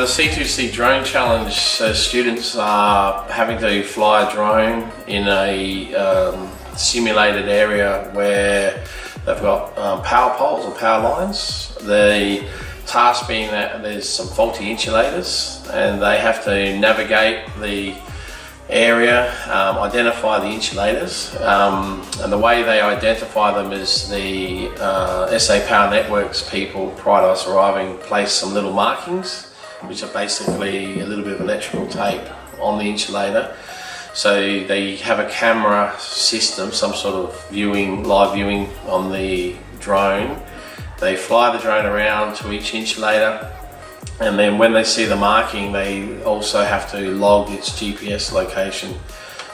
C2C drone challenge, students are having to fly a drone in a simulated area where they've got power poles or power lines. The task being that there's some faulty insulators and they have to navigate the area, identify the insulators, and the way they identify them is the SA Power Networks people, prior to us arriving, place some little markings, which are basically a little bit of electrical tape on the insulator. So they have a camera system, some sort of live viewing on the drone. They fly the drone around to each insulator, and then when they see the marking, they also have to log its GPS location.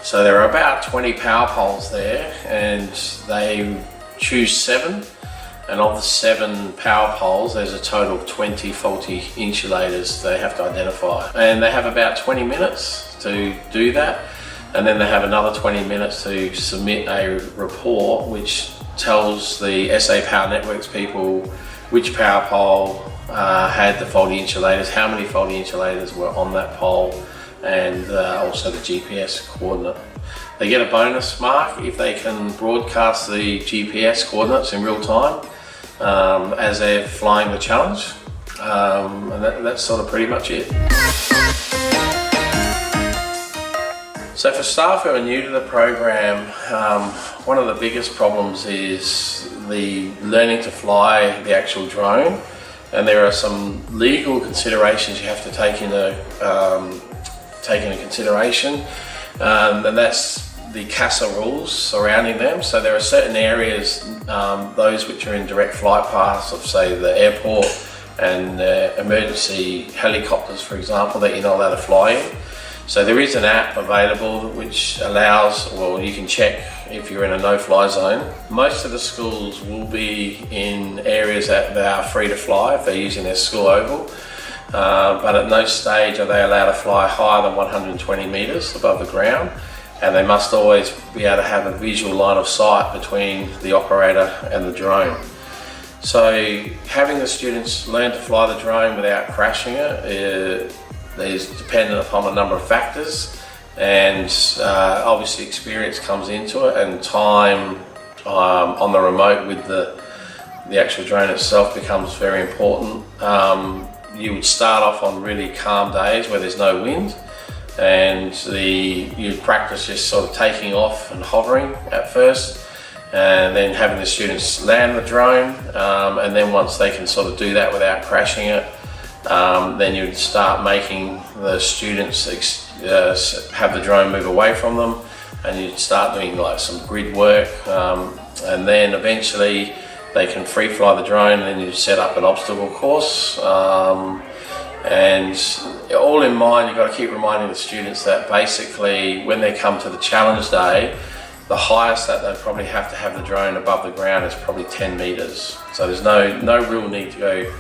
So there are about 20 power poles there, and they choose 7. And of the 7 power poles, there's a total of 20 faulty insulators they have to identify. And they have about 20 minutes to do that. And then they have another 20 minutes to submit a report which tells the SA Power Networks people which power pole had the faulty insulators, how many faulty insulators were on that pole, and also the GPS coordinate. They get a bonus mark if they can broadcast the GPS coordinates in real time as they're flying the challenge, and that's sort of pretty much it. So for staff who are new to the program, one of the biggest problems is the learning to fly the actual drone, and there are some legal considerations you have to take into consideration, and that's the CASA rules surrounding them. So there are certain areas, those which are in direct flight paths of, say, the airport and emergency helicopters, for example, that you're not allowed to fly in. So there is an app available which allows, well, you can check if you're in a no-fly zone. Most of the schools will be in areas that they are free to fly if they're using their school oval, but at no stage are they allowed to fly higher than 120 metres above the ground, and they must always be able to have a visual line of sight between the operator and the drone. So having the students learn to fly the drone without crashing it is dependent upon a number of factors, and obviously experience comes into it, and time on the remote with the actual drone itself becomes very important. You would start off on really calm days where there's no wind, and you'd practice just sort of taking off and hovering at first, and then having the students land the drone, and then once they can sort of do that without crashing it, then you'd start making the students have the drone move away from them, and you'd start doing like some grid work, and then eventually they can free fly the drone, and then you set up an obstacle course, and all in mind, you've got to keep reminding the students that basically when they come to the challenge day, the highest that they probably have to have the drone above the ground is probably 10 metres. So there's no real need to go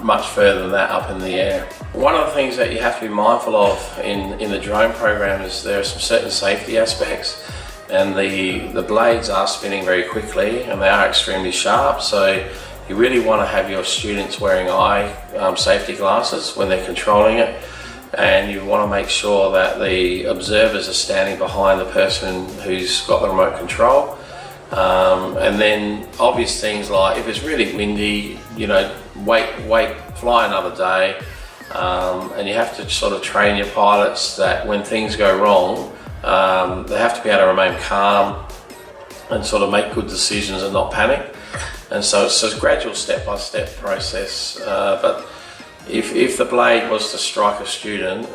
much further than that up in the air. One of the things that you have to be mindful of in the drone program is there are some certain safety aspects, and the blades are spinning very quickly and they are extremely sharp, so you really want to have your students wearing eye safety glasses when they're controlling it, and you want to make sure that the observers are standing behind the person who's got the remote control. And then obvious things like if it's really windy, wait, fly another day, and you have to sort of train your pilots that when things go wrong, they have to be able to remain calm and sort of make good decisions and not panic. And so it's a gradual step-by-step process, but if the blade was to strike a student,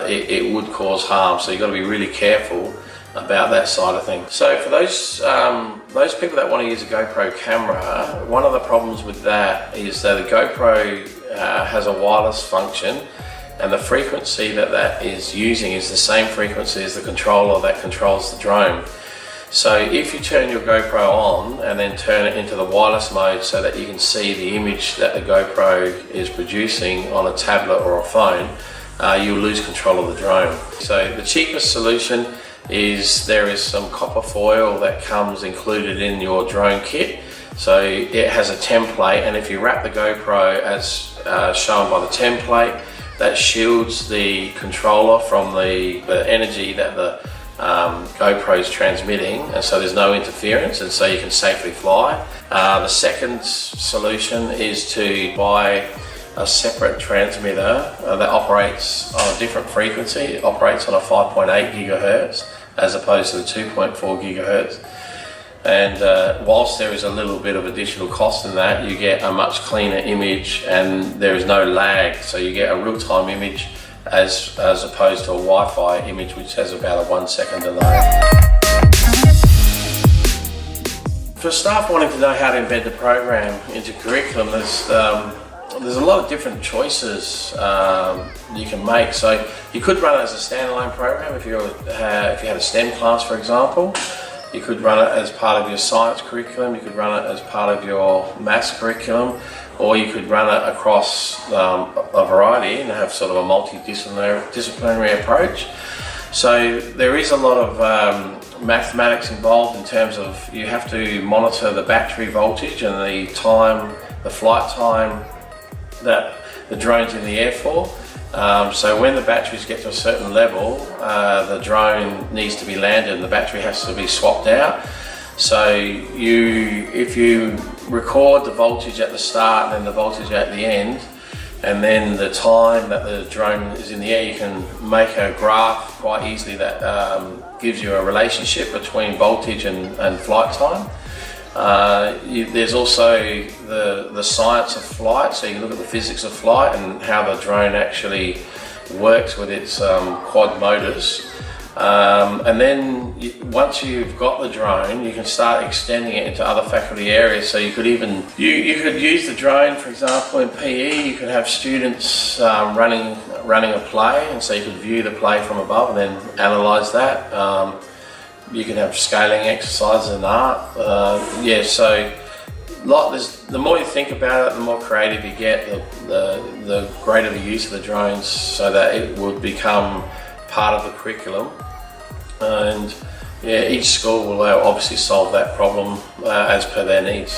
it would cause harm, so you've got to be really careful about that side of things. So for those people that want to use a GoPro camera, one of the problems with that is that the GoPro has a wireless function, and the frequency that is using is the same frequency as the controller that controls the drone. So if you turn your GoPro on and then turn it into the wireless mode so that you can see the image that the GoPro is producing on a tablet or a phone, you'll lose control of the drone. So the cheapest solution is there is some copper foil that comes included in your drone kit. So it has a template, and if you wrap the GoPro as shown by the template, that shields the controller from the energy that the GoPro is transmitting, and so there's no interference, and so you can safely fly. The second solution is to buy a separate transmitter that operates on a different frequency. It operates on a 5.8 gigahertz as opposed to the 2.4 gigahertz. And whilst there is a little bit of additional cost in that, you get a much cleaner image and there is no lag. So you get a real-time image as opposed to a Wi-Fi image, which has about a 1 second delay. For staff wanting to know how to embed the program into curriculum, there's a lot of different choices you can make. So you could run it as a standalone program if you had a STEM class, for example. You could run it as part of your science curriculum, you could run it as part of your maths curriculum, or you could run it across a variety and have sort of a multidisciplinary approach. So there is a lot of mathematics involved in terms of you have to monitor the battery voltage and the flight time that the drone's in the air for. So when the batteries get to a certain level, the drone needs to be landed and the battery has to be swapped out. So if you record the voltage at the start and then the voltage at the end, and then the time that the drone is in the air, you can make a graph quite easily that gives you a relationship between voltage and flight time. There's also the science of flight, so you can look at the physics of flight and how the drone actually works with its quad motors. And then once you've got the drone, you can start extending it into other faculty areas. So you could even you could use the drone, for example, in PE. You could have students running a play, and so you could view the play from above and then analyse that. You can have scaling exercises in art. So the more you think about it, the more creative you get, the greater the use of the drones, so that it would become part of the curriculum. And each school will obviously solve that problem as per their needs.